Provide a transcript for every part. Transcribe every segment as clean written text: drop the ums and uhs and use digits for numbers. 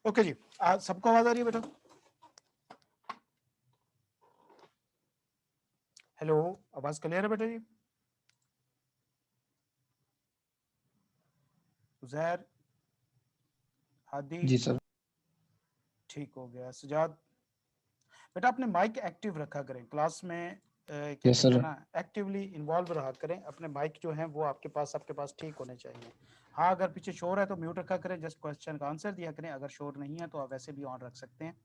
Okay जी, आज सबको आवाज आ रही है बेटा? हेलो, आवाज क्लियर है बेटा जी? उजैर, हादी, जी सर। ठीक हो गया। सुजात, बेटा अपने माइक एक्टिव रखा करें क्लास में, क्या यस कहते हैं सर। ना, एक्टिवली इन्वॉल्व रहा करें। अपने माइक जो हैं वो आपके पास ठीक होने चाहिए। हाँ, अगर पीछे शोर है तो म्यूट रखा करें, जस्ट क्वेश्चन का आंसर दिया करें। अगर शोर नहीं है तो आप वैसे भी ऑन रख सकते हैं।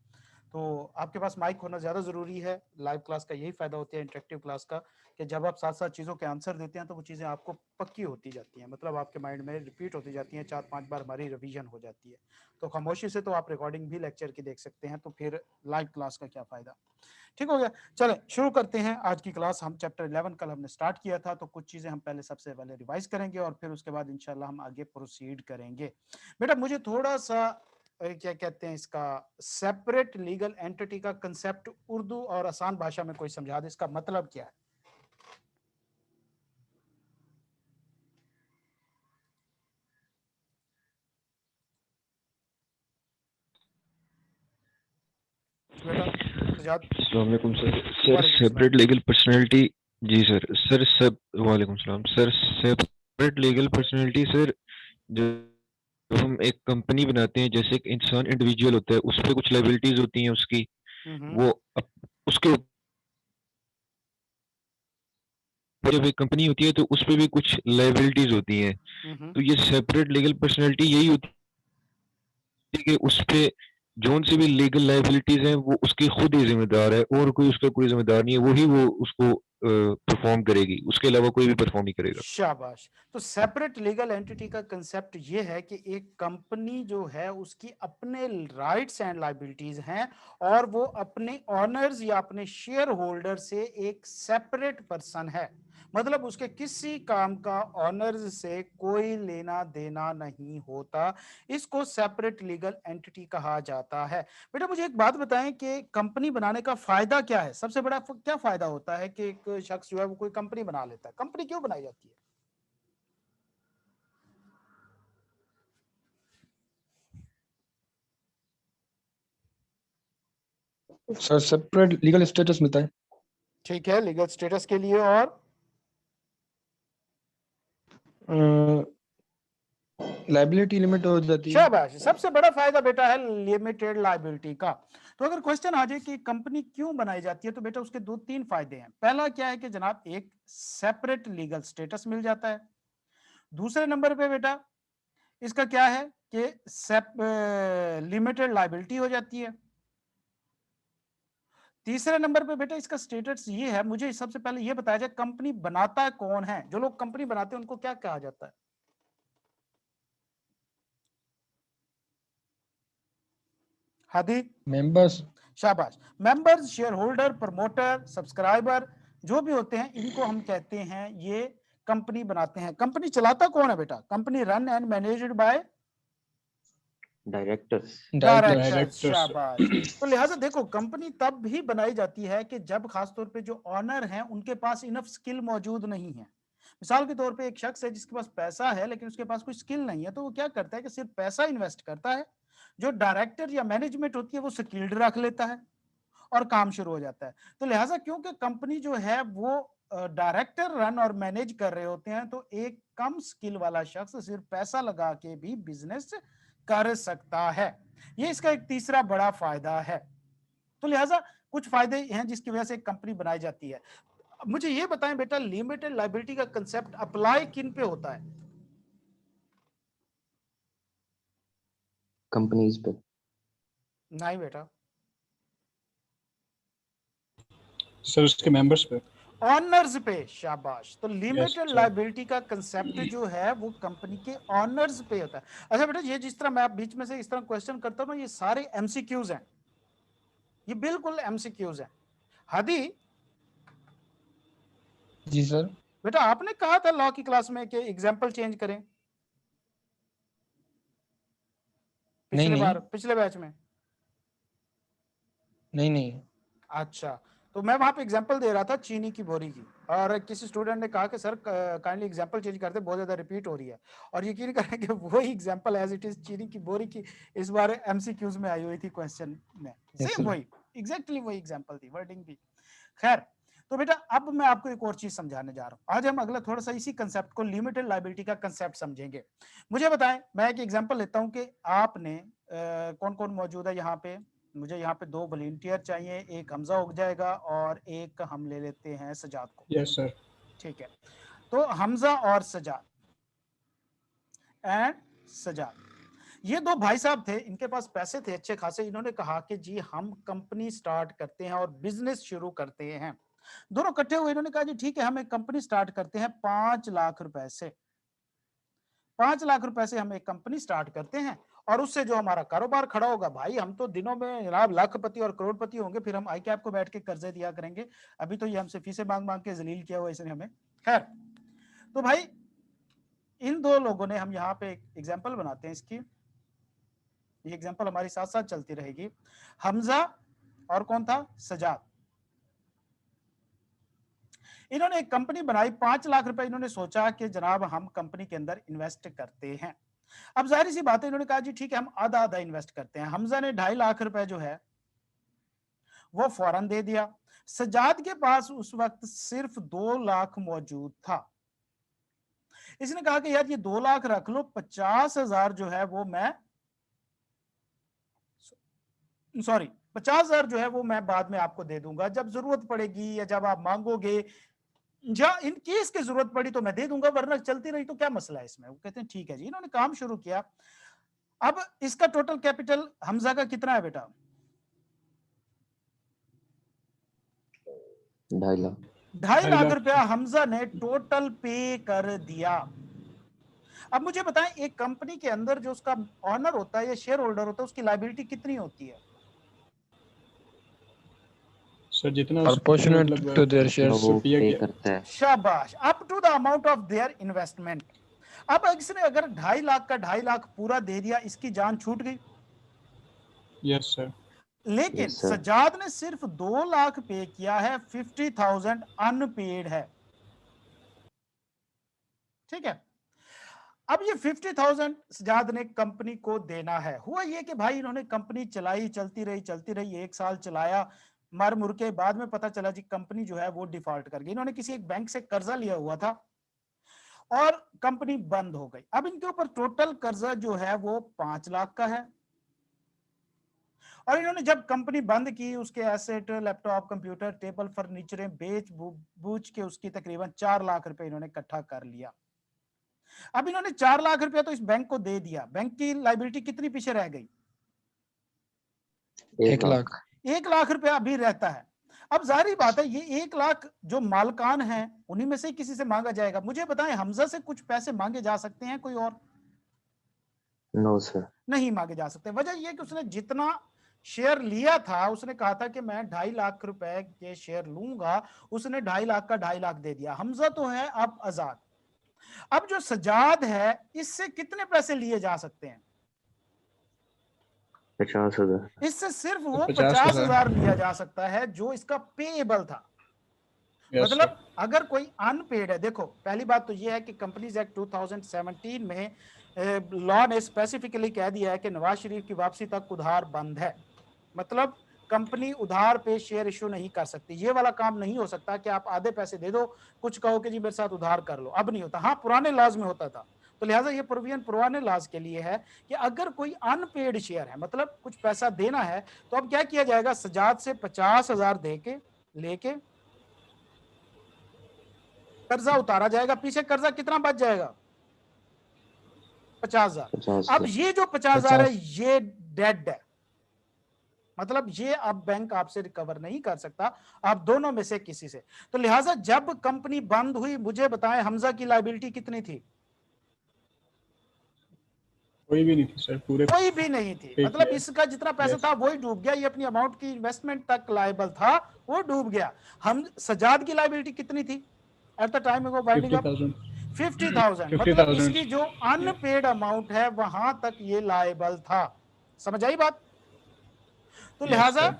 तो आपके पास माइक होना ज़्यादा ज़रूरी है। लाइव क्लास का यही फ़ायदा होता है, इंटरेक्टिव क्लास का, कि जब आप साथ साथ चीज़ों के आंसर देते हैं तो वो चीज़ें आपको पक्की होती जाती हैं, मतलब आपके माइंड में रिपीट होती जाती हैं, 4-5 बार हमारी रिवीजन हो जाती है। तो खामोशी से तो आप रिकॉर्डिंग भी लेक्चर की देख सकते हैं, तो फिर लाइव क्लास का क्या फ़ायदा। ठीक हो गया। चलें शुरू करते हैं आज की क्लास। हम चैप्टर 11 कल हमने स्टार्ट किया था, तो कुछ चीज़ें हम पहले सबसे पहले रिवाइज करेंगे और फिर उसके बाद इंशाल्लाह हम आगे प्रोसीड करेंगे। बेटा मुझे थोड़ा सा क्या कहते हैं इसका, सेपरेट लीगल एंटिटी का कंसेप्ट उर्दू और आसान भाषा में कोई समझा दे, इसका मतलब क्या है? बेटा सजाद। अस्सलाम वालेकुम सर। सर वालेकुम सलाम। Separate legal personality. जी सर। सर सब वालेकुम सलाम sir. Separate legal personality sir, जब हम एक कंपनी बनाते हैं, जैसे एक इंसान इंडिविजुअल होता है, उस पर कुछ लाइबिलिटीज होती हैं उसकी, हम्म। वो उसके ऊपर जब एक कंपनी होती है तो उस पर भी कुछ लाइबिलिटीज होती हैं। हम्म। तो ये सेपरेट लीगल पर्सनैलिटी यही होती है कि उस पे जोन से भी लीगल लाइबिलिटीज हैं वो उसकी खुद ही जिम्मेदार है, और कोई उसका कोई जिम्मेदार नहीं है, वही वो उसको परफॉर्म करेगी, उसके अलावा कोई भी परफॉर्म नहीं करेगा। शाबाश। तो सेपरेट लीगल एंटिटी का कंसेप्ट ये है कि एक कंपनी जो है उसकी अपने राइट्स एंड लायबिलिटीज हैं, और वो अपने ऑनर्स या अपने शेयर होल्डर से एक सेपरेट पर्सन है। मतलब उसके किसी काम का ऑनर्स से कोई लेना देना नहीं होता। इसको सेपरेट लीगल एंटिटी कहा जाता है। बेटा मुझे एक बात बताएं कि कंपनी बनाने का फायदा क्या है? सबसे बड़ा क्या फायदा होता है कि एक शख्स जो है वो कोई कंपनी बना लेता है? कंपनी क्यों बनाई जाती है? सर सेपरेट लीगल स्टेटस मिलता है। ठीक है, लीगल स्टेटस के लिए। और लाइबिलिटी लिमिट हो जाती है। शाबाश, सबसे बड़ा फायदा बेटा है लिमिटेड लायबिलिटी का। तो अगर क्वेश्चन आ जाए कि कंपनी क्यों बनाई जाती है, तो बेटा उसके दो तीन फायदे हैं। पहला क्या है कि जनाब एक सेपरेट लीगल स्टेटस मिल जाता है। दूसरे नंबर पे बेटा इसका क्या है कि लिमिटेड लायबिलिटी हो जाती है। तीसरे नंबर पे बेटा इसका स्टेटस ये है, मुझे सबसे पहले ये बताया जाए कंपनी बनाता कौन है? जो लोग कंपनी बनाते हैं उनको क्या कहा जाता है? हादी। मेंबर्स। शाबाश। Members, share holder, promoter, subscriber जो भी होते हैं इनको हम कहते हैं ये कंपनी बनाते हैं। कंपनी चलाता कौन है बेटा? Company run and managed by directors. Directors. Directors. शाबाश। तो लिहाजा देखो कंपनी तब भी बनाई जाती है कि जब खासतौर पे जो ऑनर हैं उनके पास इनफ स्किल मौजूद नहीं है। मिसाल के तौर पे एक शख्स है जिसके पास पैसा है लेकिन उसके पास कोई स्किल नहीं है, तो वो क्या करता है कि सिर्फ पैसा इन्वेस्ट करता है। जो डायरेक्टर या मैनेजमेंट होती है वो स्किल्ड रख लेता है और काम शुरू हो जाता है। तो लिहाजा क्योंकि कंपनी जो है वो डायरेक्टर रन और मैनेज कर रहे होते हैं, तो एक कम स्किल वाला शख्स सिर्फ पैसा लगा के भी बिजनेस कर सकता है। ये इसका एक तीसरा बड़ा फायदा है। तो लिहाजा कुछ फायदे हैं जिसकी वजह से एक कंपनी बनाई जाती है। मुझे ये बताएं बेटा, लिमिटेड लायबिलिटी का कंसेप्ट अप्लाई किन पे होता है? कंपनीज पे। नहीं बेटा, सर उसके मेंबर्स पे। ऑनर्स पे। शाबाश। तो यस लिमिटेड सर। लायबिलिटी का कंसेप्ट जो है वो कंपनी के ऑनर्स पे होता है। अच्छा बेटा, ये जिस तरह मैं आप बीच में से इस तरह क्वेश्चन करता हूं ना, ये सारे एमसीक्यूज हैं, ये बिल्कुल एमसीक्यूज हैं। हादी, जी सर। बेटा आपने कहा था लॉ की क्लास में कि एग्जाम्पल चेंज करें, नहीं नहीं पिछले बैच में। नहीं नहीं। अच्छा, तो मैं वहां पे एग्जांपल दे रहा था चीनी की बोरी की, और किसी स्टूडेंट ने कहा कि सर काइंडली एग्जांपल चेंज करते, बहुत ज्यादा रिपीट हो रही है, और यकीन करें कि वही एग्जांपल एज इट इज चीनी की बोरी की इस बार एमसीक्यूज में आई हुई थी क्वेश्चन में, Yes, सेम sir. वही एग्जैक्टली वही एग्जांपल थी, वर्डिंग भी। खैर, तो बेटा अब मैं आपको एक और चीज समझाने जा रहा हूं। आज हम अगला थोड़ा सा इसी कंसेप्ट को, लिमिटेड लायबिलिटी का कंसेप्ट समझेंगे। मुझे बताएं, मैं एक एग्जांपल लेता हूं कि आपने कौन कौन मौजूद है यहाँ पे। मुझे यहाँ पे 2 वॉलंटियर चाहिए, एक हमजा हो जाएगा और एक हम ले लेते हैं सजाद को। Yes, sir. ठीक है, तो हमजा और सजाद एंड सजाद, ये 2 भाई साहब थे, इनके पास पैसे थे अच्छे खासे। इन्होंने कहा कि जी हम कंपनी स्टार्ट करते हैं और बिजनेस शुरू करते हैं। दोनों इकट्ठे हुए, इन्होंने कहा जी ठीक है हम एक कंपनी स्टार्ट करते हैं 5 लाख रुपए से। 5 लाख रुपए से हम एक कंपनी स्टार्ट करते हैं और उससे जो हमारा कारोबार खड़ा होगा, भाई हम तो दिनों में जनाब लाखपति और करोड़पति होंगे, फिर हम आई कैप को बैठ के कर्जे दिया करेंगे। अभी तो ये हमसे फीसें मांग मांग के जलील किया हुआ इसने हमें। खैर, तो भाई इन 2 लोगों ने, हम यहाँ पे एक एग्जाम्पल बनाते हैं इसकी, ये एग्जाम्पल हमारी साथ साथ चलती रहेगी। हमजा और कौन था, सजाद, इन्होंने एक कंपनी बनाई। 5 लाख रुपए इन्होंने सोचा कि जनाब हम कंपनी के अंदर इन्वेस्ट करते हैं। अब जाहिर सी बात है, इन्होंने कहा जी ठीक है हम आधा आधा इन्वेस्ट करते हैं। हमजा ने 2.5 लाख रुपए जो है वो फौरन दे दिया। सजाद के पास उस वक्त सिर्फ 2 लाख मौजूद था। इसने कहा कि यार ये 2 लाख रख लो, 50,000 जो है वो मैं, सॉरी 50,000 जो है वो मैं बाद में आपको दे दूंगा, जब जरूरत पड़ेगी या जब आप मांगोगे, या इन केस की जरूरत पड़ी तो मैं दे दूंगा, वरना चलती रही तो क्या मसला है इसमें। वो कहते हैं ठीक है जी। इन्होंने काम शुरू किया। अब इसका टोटल कैपिटल हमजा का कितना है बेटा, 2.5 लाख। 2.5 लाख रुपया हमजा ने टोटल पे कर दिया। अब मुझे बताएं, एक कंपनी के अंदर जो उसका ऑनर होता है या शेयर होल्डर होता है, उसकी लायबिलिटी कितनी होती है? सर जितना Proportionate to their shares. वो रुपया पे क्या- करता है। शाबाश, up to the amount of their investment. अब इसने अगर 2.5 लाख का 2.5 लाख पूरा दे दिया, इसकी जान छूट गई। Yes, sir. लेकिन Yes, sir. सजाद ने सिर्फ 2 लाख पे किया है, 50,000 अनपेड है। ठीक है, अब ये 50,000 सजाद ने कंपनी को देना है। हुआ ये कि भाई इन्होंने कंपनी चलाई, चलती रही, 1 साल चलाया, मर मुर के बाद में पता चला जी कंपनी जो है वो डिफॉल्ट कर गई। इन्होंने किसी एक बैंक से कर्जा लिया हुआ था और कंपनी बंद हो गई। अब इनके ऊपर टोटल कर्जा जो है वो 5 लाख का है, और इन्होंने जब कंपनी बंद की, उसके asset, laptop, computer, table, furniture बेच बूझ के उसकी तकरीबन 4 लाख रुपए इन्होंने इकट्ठा कर लिया। अब इन्होंने 4 लाख रुपया तो इस बैंक को दे दिया, बैंक की लायबिलिटी कितनी पीछे रह गई? 1 लाख। 1 लाख रुपया अभी रहता है। अब जाहिर बात है ये 1 लाख जो मालकान हैं उन्हीं में से किसी से मांगा जाएगा। मुझे बताएं, हमजा से कुछ पैसे मांगे जा सकते हैं कोई और? No sir. नहीं मांगे जा सकते। वजह यह कि उसने जितना शेयर लिया था, उसने कहा था कि मैं 2.5 लाख रुपए के शेयर लूंगा, उसने 2.5 लाख का 2.5 लाख दे दिया। हमजा तो है अब आजाद। अब जो सजाद है, इससे कितने पैसे लिए जा सकते हैं? 50,000। इससे सिर्फ वो 50,000 50,000 लिया जा सकता है जो इसका पेएबल था। Yes, मतलब sir. अगर कोई अनपेड है, देखो पहली बात तो यह है कि कंपनीज एक्ट 2017 में लॉ ने स्पेसिफिकली कह दिया है कि नवाज शरीफ की वापसी तक उधार बंद है। मतलब कंपनी उधार पे शेयर इशू नहीं कर सकती। ये वाला काम नहीं हो सकता कि आप आधे पैसे दे दो, कुछ कहो कि जी मेरे साथ उधार कर लो। अब नहीं होता। हाँ, पुराने लॉज में होता था, तो लिहाजा ये प्रोविजन पुराने लॉज के लिए है कि अगर कोई अनपेड शेयर है, मतलब कुछ पैसा देना है, तो अब क्या किया जाएगा, सजाद से 50,000 दे के लेके कर्जा उतारा जाएगा। पीछे कर्जा कितना बच जाएगा? 50,000। अब ये जो 50,000 है ये डेड है, मतलब ये अब बैंक आपसे रिकवर नहीं कर सकता, आप दोनों में से किसी से। तो लिहाजा जब कंपनी बंद हुई, मुझे बताएं हमजा की लायबिलिटी कितनी थी? कोई भी नहीं थी सर, पूरे कोई भी नहीं थी। ठीक मतलब है। इसका जितना पैसा Yes. था वही डूब गया। ये अपनी अमाउंट की इन्वेस्टमेंट तक लायबल था, वो डूब गया। हम सजाद की लायबिलिटी कितनी थी at the time of winding up? 50,000। 50,000। मतलब 50,000 इसकी जो अनपेड अमाउंट है वहां तक ये लायबल था। समझ आई बात? तो Yes, लिहाजा sir.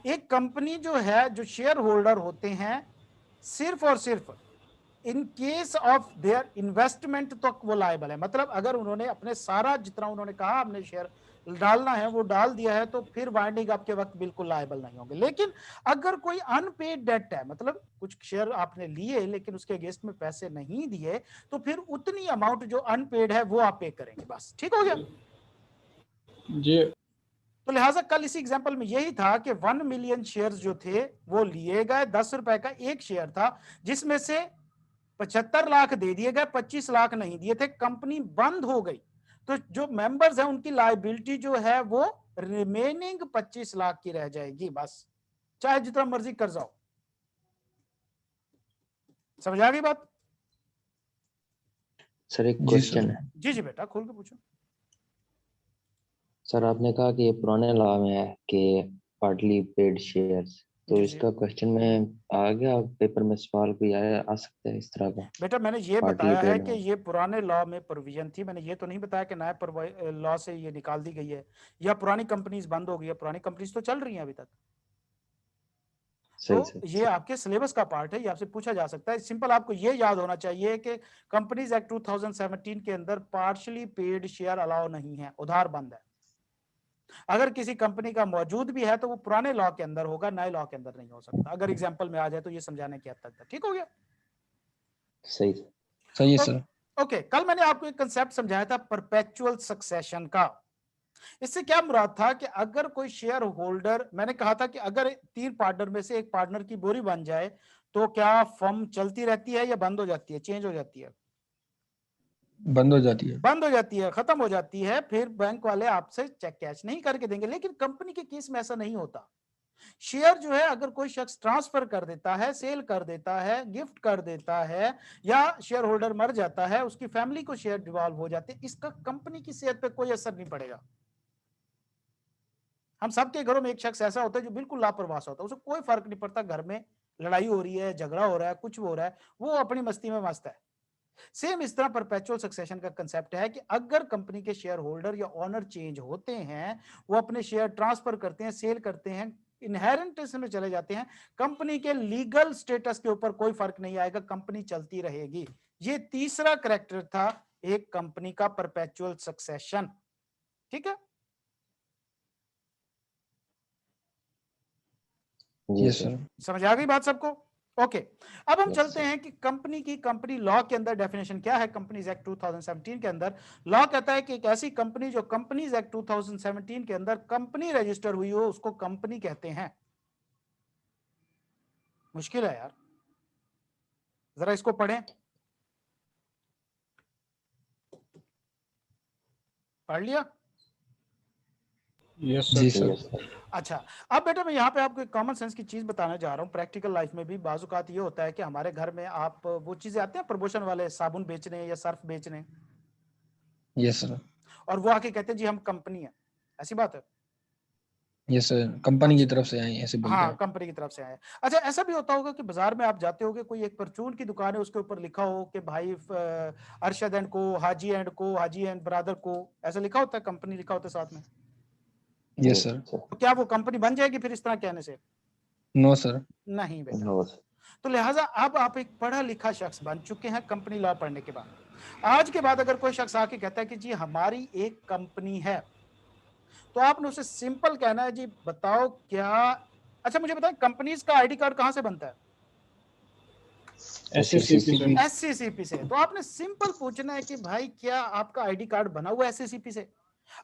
एक कंपनी जो है, जो शेयर होल्डर होते हैं, सिर्फ और सिर्फ in case of their investment तक वो लायबल है। मतलब अगर उन्होंने अपने सारा जितना उन्होंने कहा हमने शेयर डालना है वो डाल दिया है, तो फिर वाइंडिंग अप के वक्त बिल्कुल लायबल नहीं होंगे। लेकिन अगर कोई अनपेड डेट है, मतलब कुछ शेयर आपने लिए लेकिन उसके अगेंस्ट में पैसे नहीं दिए, तो फिर उतनी अमाउंट जो अनपेड है वो आप पे करेंगे, बस। ठीक हो गया जी। तो लिहाजा कल इसी एग्जांपल में यही था कि 1 मिलियन शेयर्स जो थे वो लिए गए, 10 रुपए का एक शेयर था, जिसमें से 75 लाख दे दिए गए, 25 लाख नहीं दिए थे, कंपनी बंद हो गई। तो जो मेंबर्स हैं उनकी लायबिलिटी जो है वो रिमेनिंग 25 लाख की रह जाएगी, बस, चाहे जितना मर्जी कर्जा हो। समझ आ गई बात? सर एक जी क्वेश्चन सर। है। जी जी बेटा, खोल के पूछो। सर आपने कहा कि ये पुराने लॉ में है कि पार्टली पेड शेयर्स, तो जी जी इसका क्वेश्चन में आ गया पेपर में, सवाल कोई आया आ सकता है इस तरह का? बेटा मैंने ये पार्टली बताया है पेड कि हो। ये पुराने लॉ में प्रोविजन थी, मैंने ये तो नहीं बताया कि नए लॉ से ये निकाल दी गई है या पुरानी कंपनीज बंद हो गई है। पुरानी कंपनीज तो चल रही हैं अभी तक। सही तो सर, ये आपके सिलेबस का पार्ट है, ये आपसे पूछा जा सकता है। सिंपल आपको ये याद होना चाहिए कि कंपनीज एक्ट 2017 के अंदर पार्शली पेड शेयर अलाउ नहीं है, उधार बंद है। अगर किसी कंपनी का मौजूद भी है तो वो पुराने लॉ के अंदर होगा, नए लॉ के अंदर नहीं हो सकता। अगर एग्जांपल में आ जाए तो ये समझाने की हद तक था। ठीक हो गया? सही सर। सही है तो सर। ओके, कल मैंने आपको एक कंसेप्ट समझाया था परपेचुअल सक्सेशन का। इससे क्या मुराद था कि अगर कोई शेयर होल्डर, मैंने कहा था कि अगर 3 पार्टनर में से एक पार्टनर की बोरी बन जाए तो क्या फर्म चलती रहती है या बंद हो जाती है, चेंज हो जाती है? बंद हो जाती है। बंद हो जाती है, खत्म हो जाती है। फिर बैंक वाले आपसे चेक कैश नहीं करके देंगे। लेकिन कंपनी के केस में ऐसा नहीं होता। शेयर जो है अगर कोई शख्स ट्रांसफर कर देता है, सेल कर देता है, गिफ्ट कर देता है, या शेयर होल्डर मर जाता है, उसकी फैमिली को शेयर डिवॉल्व हो जाते हैं, इसका कंपनी की सेहत पे कोई असर नहीं पड़ेगा। हम सबके घरों में एक शख्स ऐसा होता है जो बिल्कुल लापरवाह होता है, उसे कोई फर्क नहीं पड़ता घर में लड़ाई हो रही है, झगड़ा हो रहा है, कुछ हो रहा है, वो अपनी मस्ती में मस्त है। सेम इस तरह परपेचुअल सक्सेशन का कंसेप्ट है कि अगर कंपनी के शेयर होल्डर या ओनर चेंज होते हैं, वो अपने शेयर ट्रांसफर करते हैं, सेल करते हैं, इनहेरिटेंस में चले जाते हैं, कंपनी के लीगल स्टेटस के ऊपर कोई फर्क नहीं आएगा, कंपनी चलती रहेगी। ये तीसरा कैरेक्टर था एक कंपनी का, परपेचुअल सक्सेशन। ठीक है? जी यस सर। सर। समझ आ गई बात सबको? ओके, अब हम यस चलते सर। हैं कि कंपनी लॉ के अंदर डेफिनेशन क्या है। कंपनीज एक्ट 2017 के अंदर लॉ कहता है कि एक ऐसी कंपनी जो कंपनीज एक्ट 2017 के अंदर कंपनी रजिस्टर हुई हो उसको कंपनी कहते हैं। मुश्किल है यार, जरा इसको पढ़ें। पढ़ लिया? यस जी सर। सर। Yes sir. अच्छा, अब बेटा मैं यहाँ पे आपको एक कॉमन सेंस की चीज बताने जा रहा हूँ। प्रैक्टिकल लाइफ में भी बाजुकात ये होता है कि हमारे घर में आप वो चीजें आते हैं प्रमोशन वाले, साबुन बेचने या सर्फ बेचने, यस सर। और वो आके कहते हैं जी हम कंपनी है, ऐसी बात है? यस सर, कंपनी की अच्छा, तरफ से आए ऐसे बोलते हाँ हैं। कंपनी की तरफ से आया। अच्छा, ऐसा भी होता होगा कि बाजार में आप जाते होगे, कोई एक परचून की दुकान है, उसके ऊपर लिखा हो कि भाई अरशद एंड को, हाजी एंड ब्रदर को, ऐसा लिखा होता है, कंपनी लिखा होता है साथ में। Yes sir. तो क्या वो कंपनी बन जाएगी फिर इस तरह कहने से? No sir. नहीं बेटा। No sir. तो लिहाजा अब आप एक पढ़ा लिखा शख्स बन चुके हैं कंपनी लॉ पढ़ने के बाद। आज के बाद अगर कोई शख्स आके कहता है कि जी हमारी एक कंपनी है, तो आपने उसे सिंपल कहना है जी बताओ क्या। अच्छा मुझे बताएं, कंपनीज का आईडी कार्ड कहां से बनता है? SCCP sir. एससीसीपी से। तो आपने सिंपल पूछना है कि भाई क्या आपका आईडी कार्ड बना हुआ है एससीसीपी से?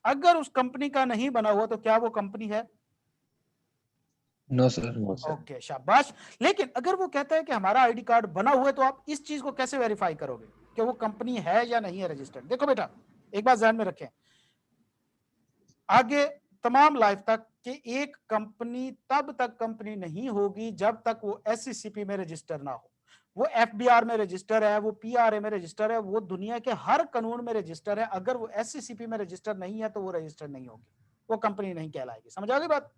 अगर उस कंपनी का नहीं बना हुआ तो क्या वो कंपनी है? No sir. No sir. Okay, शाबाश। लेकिन अगर वो कहता है कि हमारा आईडी कार्ड बना हुआ है, तो आप इस चीज को कैसे वेरीफाई करोगे कि वो कंपनी है या नहीं है रजिस्टर्ड? देखो बेटा, एक बात ध्यान में रखें, आगे तमाम लाइफ तक कि एक कंपनी तब तक कंपनी नहीं होगी जब तक वो एससीसीपी में रजिस्टर ना हो। वो एफबीआर में रजिस्टर है, वो पीआरए में रजिस्टर है, वो दुनिया के हर कानून में रजिस्टर है। अगर वो एससीसीपी में रजिस्टर नहीं है तो वो रजिस्टर नहीं होगी, वो कंपनी नहीं कहलाएगी। समझ आ गई बात?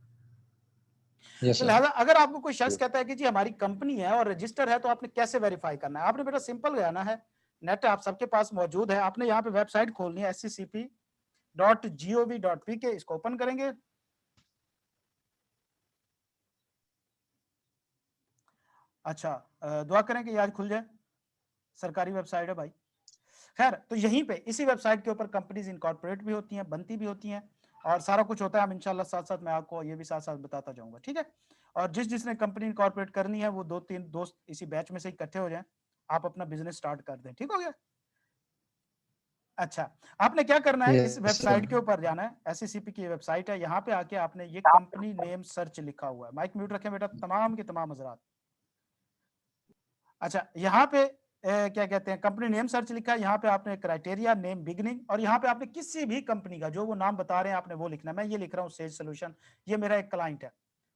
यस तो सर। लिहाजा अगर आपको कोई शख्स कहता है कि जी हमारी कंपनी है और रजिस्टर है, तो आपने कैसे वेरीफाई करना है? आपने बेटा सिंपल जाना है, नेट आप सबके पास मौजूद है, आपने यहाँ पे वेबसाइट खोलनी है scp.gov.pk, इसको ओपन करेंगे। अच्छा, दुआ करें कि ये आज खुल जाए, सरकारी वेबसाइट है भाई। खैर, तो यहीं पे इसी वेबसाइट के ऊपर कंपनीज इनकॉर्पोरेट भी होती हैं, बनती भी होती हैं, और सारा कुछ होता है। हम इंशाल्लाह साथ साथ मैं आपको ये भी साथ साथ बताता जाऊंगा, ठीक है। और जिसने कंपनी इनकॉर्पोरेट करनी है वो 2-3 दोस्त इसी बैच में से इकट्ठे हो जाएं, आप अपना बिजनेस स्टार्ट कर दें, ठीक हो गया। अच्छा, आपने क्या करना है, इस यस वेबसाइट के सर। ऊपर जाना है, एससीसीपी की वेबसाइट है, यहाँ पे आके आपने ये कंपनी नेम सर्च लिखा हुआ है। माइक म्यूट रखें बेटा, तमाम के तमाम हजरात। अच्छा, यहाँ पे क्या कहते हैं, कंपनी नेम सर्च लिखा है, यहाँ पे आपने क्राइटेरिया नेम बिगनिंग, और यहाँ पे आपने किसी भी कंपनी का जो वो नाम बता रहे हैं आपने वो लिखना है। मैं ये लिख रहा हूँ सेज सोल्यूशन, ये मेरा एक क्लाइंट है,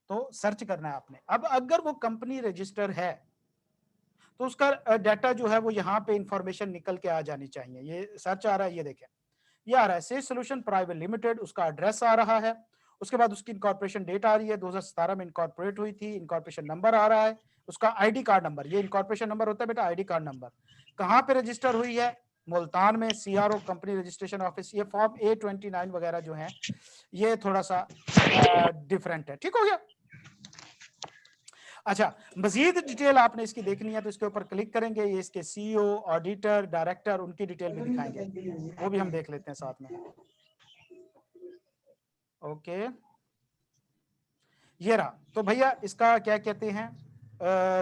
तो सर्च करना है आपने। अब अगर वो कंपनी रजिस्टर है तो उसका डाटा जो है वो यहाँ पे इंफॉर्मेशन निकल के आ जानी चाहिए। ये सर्च आ रहा है, ये देखें, ये आ रहा है सेज सोल्यूशन प्राइवेट लिमिटेड, उसका एड्रेस आ रहा है, उसके बाद उसकी इनकॉर्पोरेशन डेट आ रही है, 2017 में इनकॉर्पोरेट हुई थी, इनकॉर्पोरेशन नंबर आ रहा है, उसका आईडी कार्ड नंबर, ये इनकॉर्पोरेशन नंबर होता है बेटा, आईडी कार्ड नंबर, कहाँ पे रजिस्टर हुई है, मुल्तान में, सीआरओ कंपनी रजिस्ट्रेशन ऑफिस। ये फॉर्म A29 वगैरह जो है ये थोड़ा सा डिफरेंट है, ठीक हो गया। अच्छा, मजीद डिटेल आपने इसकी देखनी है तो इसके ऊपर क्लिक करेंगे, ये इसके सीईओ, ऑडिटर, डायरेक्टर, उनकी डिटेल भी दिखाएंगे, वो भी हम देख लेते हैं साथ में। ओके, ये रहा। तो भैया इसका क्या कहते हैं,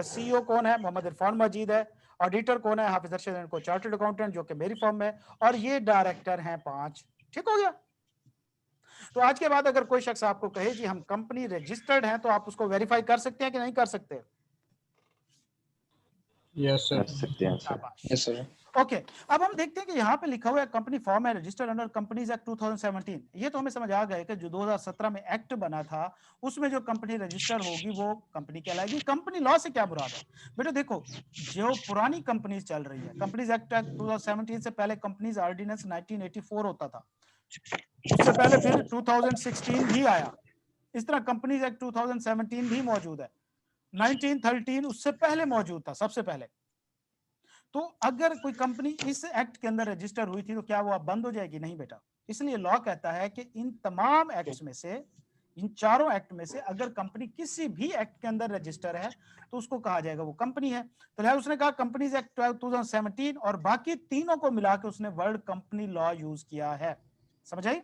सीईओ कौन है, मोहम्मद इरफान मजीद है। ऑडिटर कौन है, हाफिज अरशद को चार्टर्ड अकाउंटेंट, जो कि मेरी फॉर्म है, और ये डायरेक्टर हैं 5, ठीक हो गया। तो आज के बाद अगर कोई शख्स आपको कहे जी हम कंपनी रजिस्टर्ड हैं, तो आप उसको वेरीफाई कर सकते हैं कि नहीं कर सकते? यस कर सर। सकते हैं सर। शाबाश। Yes sir. ओके, अब हम देखते हैं कि यहाँ पे लिखा हुआ है कंपनी फॉर्म है रजिस्टर्ड अंडर कंपनीज एक्ट 2017। ये तो हमें समझ आ गया कि जो 2017 में एक्ट बना था उसमें जो कंपनी रजिस्टर होगी वो कंपनी कहलाएगी। कंपनी लॉ से क्या मुराद है बेटा? देखो, जो पुरानी कंपनीज चल रही है, कंपनीज एक्ट 2017 से पहले कंपनीज ऑर्डिनेंस 1984 होता था, उससे पहले फिर 2016 भी आया, इस तरह कंपनीज एक्ट 2017 भी मौजूद है, 1913 उससे पहले मौजूद था सबसे पहले। तो अगर कोई कंपनी इस एक्ट के अंदर रजिस्टर हुई थी तो क्या वो अब बंद हो जाएगी? नहीं बेटा। इसलिए लॉ कहता है कि इन तमाम एक्ट्स में से, इन चारों एक्ट में से अगर कंपनी किसी भी एक्ट के अंदर रजिस्टर है तो उसको कहा जाएगा वो कंपनी है। तो लिहाजा उसने कहा कंपनीज एक्ट 2017 और बाकी तीनों को मिला के उसने वर्ड कंपनी लॉ यूज किया है। समझ आई?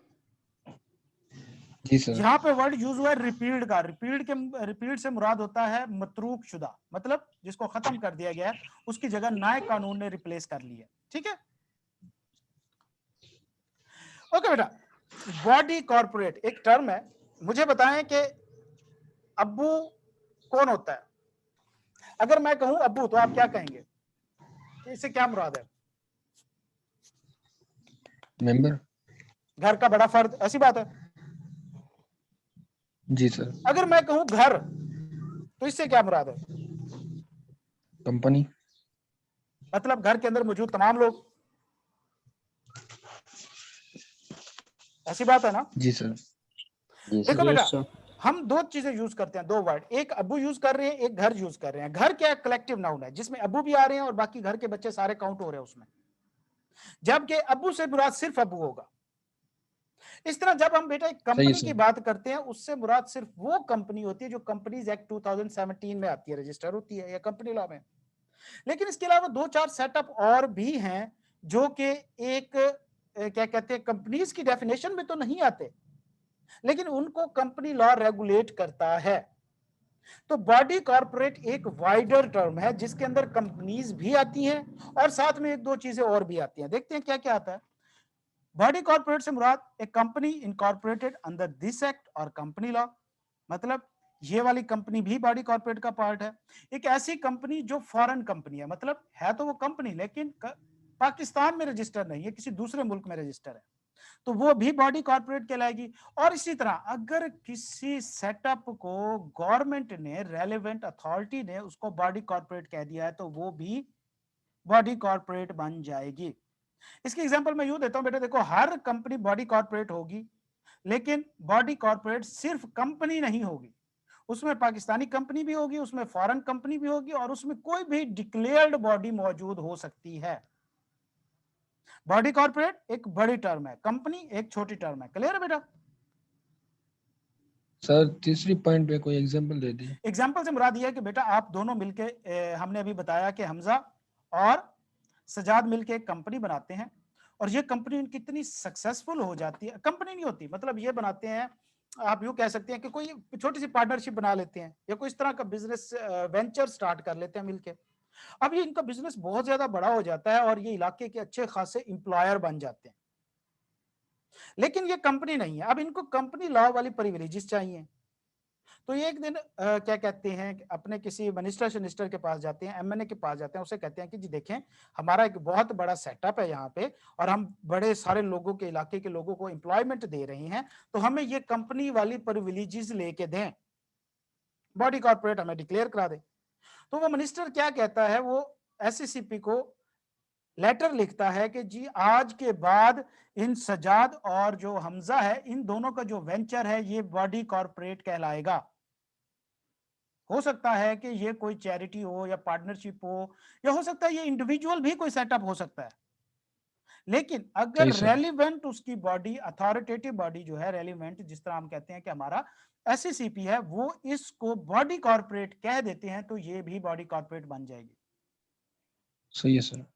जी सर। यहाँ पे वर्ड यूज हुआ है रिपील्ड का। रिपील्ड से मुराद होता है मतरूक शुदा, मतलब जिसको खत्म कर दिया गया है, उसकी जगह नए कानून ने रिप्लेस कर ली है, ठीक है। ओके बेटा, बॉडी कॉर्पोरेट एक टर्म है। मुझे बताएं कि अब्बू कौन होता है? अगर मैं कहूं अब्बू तो आप क्या कहेंगे? इससे क्या मुराद है? मेंबर। घर का बड़ा फर्द, ऐसी बात है। जी सर। अगर मैं कहूं घर तो इससे क्या मुराद है? कंपनी। मतलब घर के अंदर मौजूद तमाम लोग, ऐसी बात है ना? जी सर। जी देखो सर। बेटा, यस सर। हम दो चीजें यूज करते हैं, दो वर्ड, एक अब्बू यूज कर रहे हैं, एक घर यूज कर रहे हैं। घर क्या है? कलेक्टिव नाउन है जिसमें अब्बू भी आ रहे हैं और बाकी घर के बच्चे सारे काउंट हो रहे हैं उसमें, जबकि अब्बू से मुराद सिर्फ अब्बू होगा। इस तरह जब हम बेटा एक सही है कंपनी की सर। बात करते हैं उससे मुराद सिर्फ वो कंपनी होती है जो कंपनीज एक्ट 2017 में आती है, रजिस्टर होती है या कंपनी लॉ में। लेकिन इसके अलावा 2-4 सेटअप और भी हैं जो कि एक क्या कहते हैं, कंपनीज की डेफिनेशन में तो नहीं आते लेकिन उनको कंपनी लॉ रेगुलेट करता है। तो बॉडी कॉर्पोरेट एक वाइडर टर्म है जिसके अंदर कंपनीज भी आती हैं और साथ में एक दो चीजें और भी आती हैं। देखते हैं क्या क्या आता है। बॉडी कॉर्पोरेट से मुराद एक company incorporated under this act और कंपनी लॉ, मतलब ये वाली कंपनी भी बॉडी कॉर्पोरेट का पार्ट है। एक ऐसी कंपनी जो फॉरेन कंपनी है, मतलब है तो वो कंपनी लेकिन पाकिस्तान में रजिस्टर नहीं है, किसी दूसरे मुल्क में रजिस्टर है, तो वो भी बॉडी कॉर्पोरेट कहलाएगी। और इसी तरह अगर किसी सेटअप को गवर्नमेंट ने, रेलेवेंट अथॉरिटी ने उसको बॉडी कॉर्पोरेट कह दिया है तो वो भी बॉडी कॉर्पोरेट बन जाएगी। इसकी एग्जांपल मैं यूं देता हूं बेटा, देखो हर कंपनी बॉडी कॉर्पोरेट होगी लेकिन बॉडी कॉर्पोरेट सिर्फ कंपनी नहीं होगी, उसमें पाकिस्तानी कंपनी भी होगी, उसमें फॉरेन कंपनी भी होगी और उसमें कोई भी डिक्लेयर्ड बॉडी मौजूद हो सकती है। बॉडी कॉर्पोरेट एक बड़ी टर्म है, कंपनी एक छोटी टर्म है। क्लियर है बेटा? सर तीसरी पॉइंट पे कोई एग्जांपल दे दिए। एग्जाम्पल से मुराद ये है कि बेटा आप दोनों मिलके हमने अभी बताया कि हमजा और सजाद मिलके एक कंपनी बनाते हैं और ये कंपनी कितनी सक्सेसफुल हो जाती है, कंपनी नहीं होती, मतलब ये बनाते हैं, आप यूं कह सकते हैं कि कोई छोटी सी पार्टनरशिप बना लेते हैं या कोई इस तरह का बिजनेस वेंचर स्टार्ट कर लेते हैं मिलके। अब ये इनका बिजनेस बहुत ज्यादा बड़ा हो जाता है और ये इलाके के अच्छे खासे एम्प्लॉयर बन जाते हैं, लेकिन ये कंपनी नहीं है। अब इनको कंपनी लॉ वाली प्रिविलेजेस चाहिए। तो ये एक दिन क्या कहते हैं कि अपने किसी मिनिस्टर के पास जाते हैं, एमएनए के पास जाते हैं, उसे कहते हैं कि जी देखें हमारा एक बहुत बड़ा सेटअप है यहाँ पे और हम बड़े सारे लोगों के इलाके के लोगों को एम्प्लॉयमेंट दे रहे हैं, तो हमें ये कंपनी वाली प्रिविलेजेस लेके दें, बॉडी कॉर्पोरेट हमें डिक्लेयर करा दे। तो वो मिनिस्टर क्या कहता है, वो एससीसीपी को लेटर लिखता है कि जी आज के बाद इन सजाद और जो हमजा है, इन दोनों का जो वेंचर है ये बॉडी कॉर्पोरेट कहलाएगा। हो सकता है कि ये कोई चैरिटी हो या पार्टनरशिप हो या हो सकता है ये इंडिविजुअल भी कोई सेटअप हो सकता है, लेकिन अगर सही सर। रेलिवेंट उसकी बॉडी, अथॉरिटेटिव बॉडी जो है रेलिवेंट, जिस तरह हम कहते हैं कि हमारा एससीसीपी है, वो इसको बॉडी कॉर्पोरेट कह देते हैं, तो ये भी बॉडी कॉर्पोरेट बन जाएगी। सही है सर।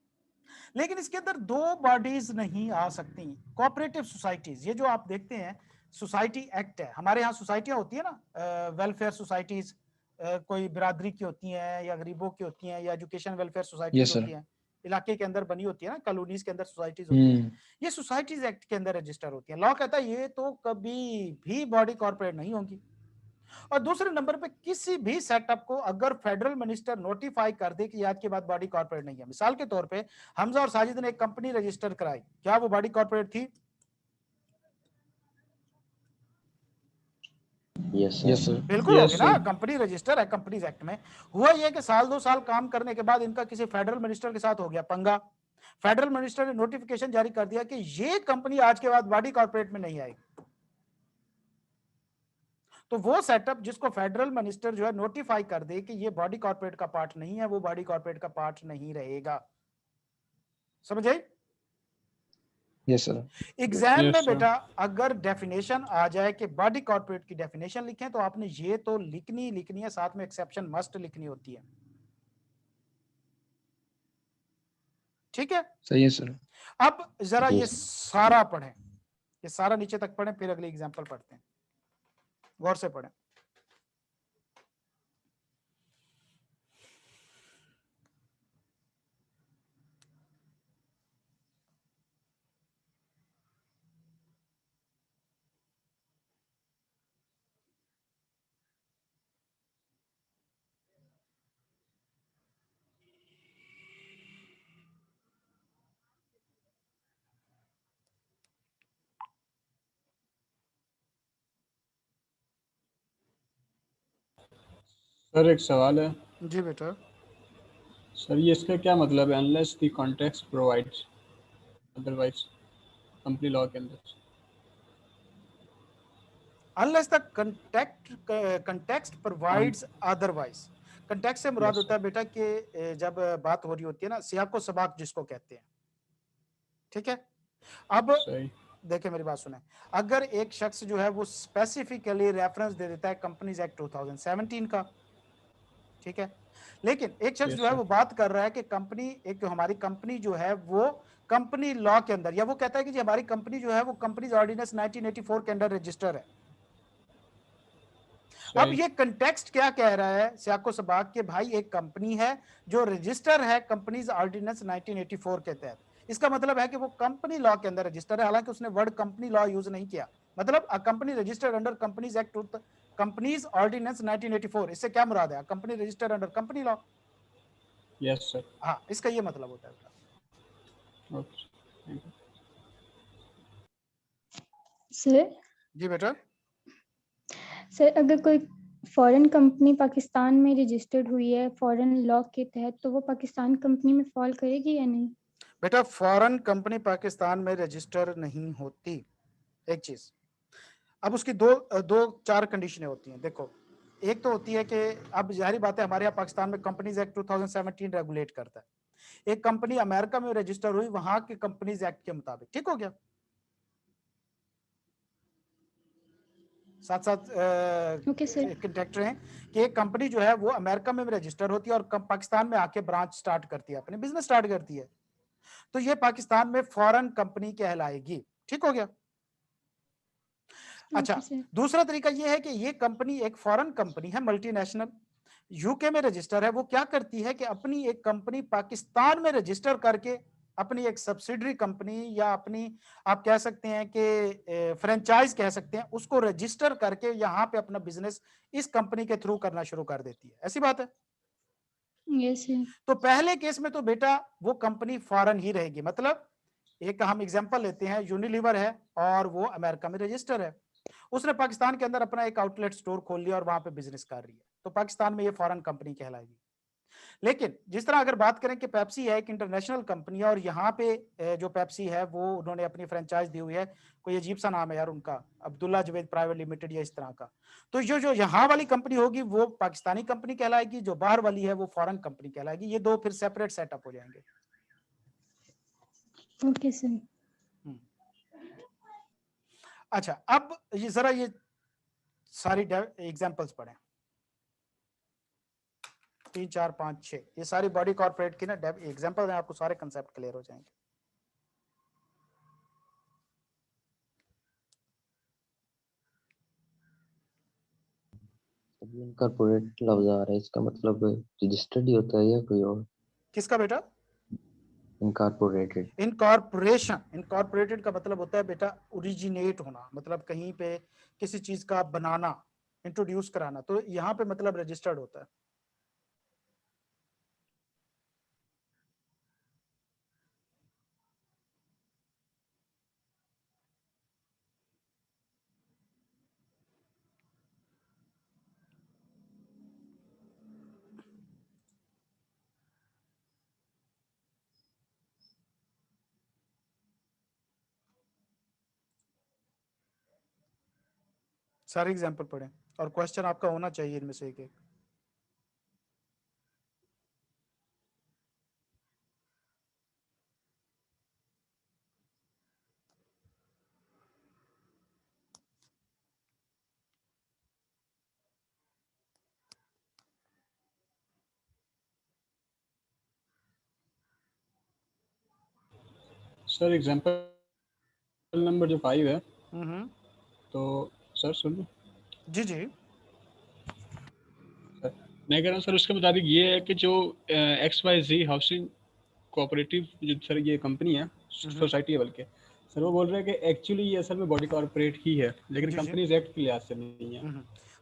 लेकिन इसके अंदर दो बॉडीज नहीं आ सकती, कोऑपरेटिव सोसाइटीज। ये जो आप देखते हैं सोसाइटी एक्ट है, हमारे यहाँ सोसाइटियां होती है ना, वेलफेयर सोसाइटीज, कोई बिरादरी की होती हैं या गरीबों की होती हैं या education welfare societies yes sir. होती हैं, इलाके के अंदर बनी होती है ना, कॉलोनीज के अंदर सोसाइटीज होती है, हम्म। ये सोसाइटीज एक्ट के अंदर रजिस्टर होती है। लॉ कहता है ये तो कभी भी बॉडी कॉर्पोरेट नहीं होगी। और दूसरे नंबर पे किसी भी सेटअप को अगर फेडरल मिनिस्टर नोटिफाई कर दे कि आज के बाद बॉडी कॉर्पोरेट नहीं है, मिसाल के तौर पे हमजा और साजिद ने एक कंपनी रजिस्टर कराई, क्या वो बॉडी कॉर्पोरेट थी? Yes yes sir. सर। बिल्कुल यस होगी ना, सर। कंपनी रजिस्टर है कंपनीज एक्ट में। हुआ ये कि साल 2 साल काम करने के बाद इनका किसी फेडरल मिनिस्टर के साथ हो गया पंगा, फेडरल मिनिस्टर ने नोटिफिकेशन जारी कर दिया कि ये कंपनी आज के बाद बॉडी कॉर्पोरेट में नहीं आएगी। तो वो सेटअप जिसको फेडरल मिनिस्टर जो है नोटिफाई कर दे कि ये बॉडी कॉर्पोरेट का पार्ट नहीं है, वो बॉडी कॉर्पोरेट का पार्ट नहीं रहेगा। समझ आई? Yes sir. एग्जाम यस में सर। बेटा अगर डेफिनेशन आ जाए कि बॉडी कॉर्पोरेट की डेफिनेशन लिखें, तो आपने ये तो लिखनी है, साथ में एक्सेप्शन मस्ट लिखनी होती है। ठीक है, सही है सर। अब जरा जी ये सर। सारा पढ़ें, ये सारा नीचे तक पढ़ें, फिर अगले एग्जाम्पल पढ़ते हैं, गौर से पढ़ें। सर एक सवाल है जी बेटा। सर, ये इसका क्या मतलब है, unless the context provides otherwise, company law के अंदर? Unless the context provides otherwise. Context से मुराद यस होता है बेटा कि जब बात हो रही होती है ना, सियाको सबाक जिसको कहते हैं, ठीक है। अब सही। देखिए मेरी बात सुने, अगर एक शख्स जो है वो स्पेसिफिकली रेफरेंस दे देता है कंपनीज एक्ट 2017 का, ठीक है, लेकिन एक शख्स जो यस है सर। वो बात कर रहा है कि कंपनी, एक हमारी कंपनी जो है वो कंपनी लॉ के अंदर, या वो कहता है कि जी हमारी कंपनी जो है वो कंपनीज ऑर्डिनेंस 1984 के अंदर रजिस्टर है। अब सही। ये कंटेक्स्ट क्या कह रहा है सियाको सबाक के, भाई एक कंपनी है जो रजिस्टर है कंपनीज ऑर्डिनेंस 1984 के तहत, इसका मतलब है कि वो कंपनी लॉ के अंदर रजिस्टर है, हालांकि उसने वर्ड कंपनी लॉ यूज नहीं किया, मतलब a company registered under companies act, companies ordinance 1984, इससे क्या मुराद है? Company registered under company law. Yes sir. हाँ, इसका ये मतलब होता है। Okay, thank you. सर जी बेटा। सर अगर कोई फॉरेन कंपनी पाकिस्तान में रजिस्टर्ड हुई है फॉरेन लॉ के तहत, तो वो पाकिस्तान कंपनी में फॉल करेगी या नहीं? बेटा फॉरेन कंपनी पाकिस्तान में रजिस्टर नहीं होती, एक चीज। अब उसकी दो चार कंडीशनें होती हैं। देखो, एक तो होती है कि अब जाहिर बात है हमारे यहाँ पाकिस्तान में कंपनीज एक्ट 2017 रेगुलेट करता है। एक कंपनी अमेरिका में रजिस्टर हुई वहां के कंपनीज एक्ट के मुताबिक, ठीक हो गया। साथ साथ ओके सर। कंटेक्ट रहे कि एक कंपनी जो है वो अमेरिका में रजिस्टर होती है और पाकिस्तान में आके ब्रांच स्टार्ट करती है, अपने बिजनेस स्टार्ट करती है, तो ये पाकिस्तान में फॉरेन कंपनी कहलाएगी। ठीक हो गया? अच्छा, ओके सर। दूसरा तरीका ये है कि ये कंपनी एक फॉरेन कंपनी है, मल्टीनेशनल, यूके में रजिस्टर है। वो क्या करती है कि अपनी एक कंपनी पाकिस्तान में रजिस्टर करके अपनी एक सब्सिडरी कंपनी या अपनी आप कह सकते हैं कि फ्रेंचाइज कह सकते हैं, उसको रजिस्टर करके यहाँ पे अपना बिजनेस इस कंपनी के थ्रू करना शुरू कर देती है। ऐसी बात है? Yes sir. तो पहले केस में तो बेटा वो कंपनी फॉरेन ही रहेगी। मतलब एक हम एग्जांपल लेते हैं, यूनिलीवर है और वो अमेरिका में रजिस्टर है, उसने पाकिस्तान के अंदर अपना एक आउटलेट स्टोर खोल लिया और वहां पे बिजनेस कर रही है, तो पाकिस्तान में ये फॉरेन कंपनी कहलाएगी। लेकिन जिस तरह अगर बात करें कि पेप्सी है एक इंटरनेशनल कंपनी है और यहाँ पे जो पेप्सी है वो उन्होंने अपनी फ्रेंचाइज दी हुई है, कोई अजीब सा नाम है यार उनका, अब्दुल्ला जवेद प्राइवेट लिमिटेड या इस तरह का, तो जो यहाँ वाली कंपनी होगी वो पाकिस्तानी कंपनी कहलाएगी, जो बाहर वाली है वो फॉरेन कंपनी कहलाएगी। ये दो फिर सेपरेट सेटअप हो जाएंगे। Okay sir. अच्छा, अब ये जरा ये सारी एग्जांपल्स पढ़ें, 3, 4, 5, 6, ये सारी बॉडी कॉर्पोरेट की ना एग्जांपल हैं, आपको सारे कंसेप्ट क्लियर हो जाएंगे। इनकॉर्पोरेट लफ्ज आ रहा है, इसका मतलब रजिस्टर्ड ही होता है या कोई और? किसका बेटा? इनकॉर्पोरेटेड। इनकॉर्पोरेशन, इनकॉर्पोरेटेड का मतलब होता है बेटा ओरिजिनेट होना, मतलब कहीं पे किसी चीज का बनाना, इंट्रोड्यूस कराना, तो यहाँ पे मतलब रजिस्टर्ड होता है। सारे एग्जाम्पल पढ़ें और क्वेश्चन आपका होना चाहिए इनमें से एक एक। सर एग्जांपल नंबर जो 5 है, तो सर सुन, जी जी सर मैं कह रहा हूँ सर उसके मुताबिक ये है कि जो XYZ हाउसिंग कोऑपरेटिव जो सर ये कंपनी है, सोसाइटी है बल्कि, सर वो बोल रहे हैं कि एक्चुअली ये असल में बॉडी कॉर्पोरेट ही है, लेकिन जी, जी। कंपनीज एक्ट के लिहाज से नहीं है।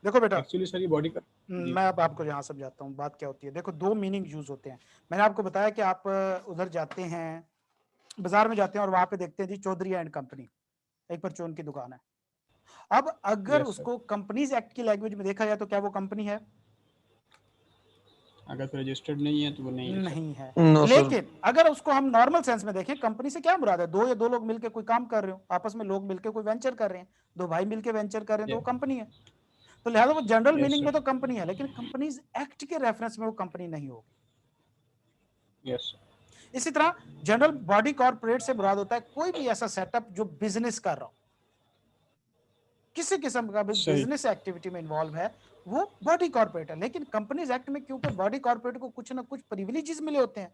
देखो बेटा, एक्चुअली सर ये बॉडी का मैं अब आपको यहाँ समझाता हूँ बात क्या होती है। देखो, दो मीनिंग यूज होते हैं। मैंने आपको बताया कि आप उधर जाते हैं, बाजार में जाते हैं और वहां पे देखते हैं जी चौधरी एंड कंपनी, एक परचून की दुकान है। अब अगर Yes, sir. उसको कंपनीज एक्ट की लैंग्वेज में देखा जाए तो क्या वो कंपनी है? अगर रजिस्टर्ड नहीं है तो वो नहीं है सर। नहीं है। No sir. लेकिन अगर उसको हम नॉर्मल सेंस में देखें, कंपनी से क्या मुराद है? दो या दो लोग मिलकर कोई काम कर रहे हो, आपस में लोग मिलकर कोई वेंचर कर रहे हैं, दो भाई मिलकर वेंचर कर रहे हैं, तो वो Yeah. कंपनी है। तो लिहाजा वो जनरल Yes, मीनिंग sir. में तो कंपनी है, लेकिन कंपनीज एक्ट के रेफरेंस में वो कंपनी नहीं होगी। Yes, sir. इसी तरह जनरल बॉडी कॉर्पोरेट से मुराद होता है कोई भी ऐसा सेटअप जो बिजनेस कर रहा हो, किसी किस्म का भी सही। बिजनेस एक्टिविटी में इन्वॉल्व है, वो बॉडी कॉर्पोरेट है। लेकिन कंपनीज एक्ट में क्योंकि बॉडी कॉर्पोरेट को कुछ ना कुछ प्रिविलेजेस मिले होते हैं,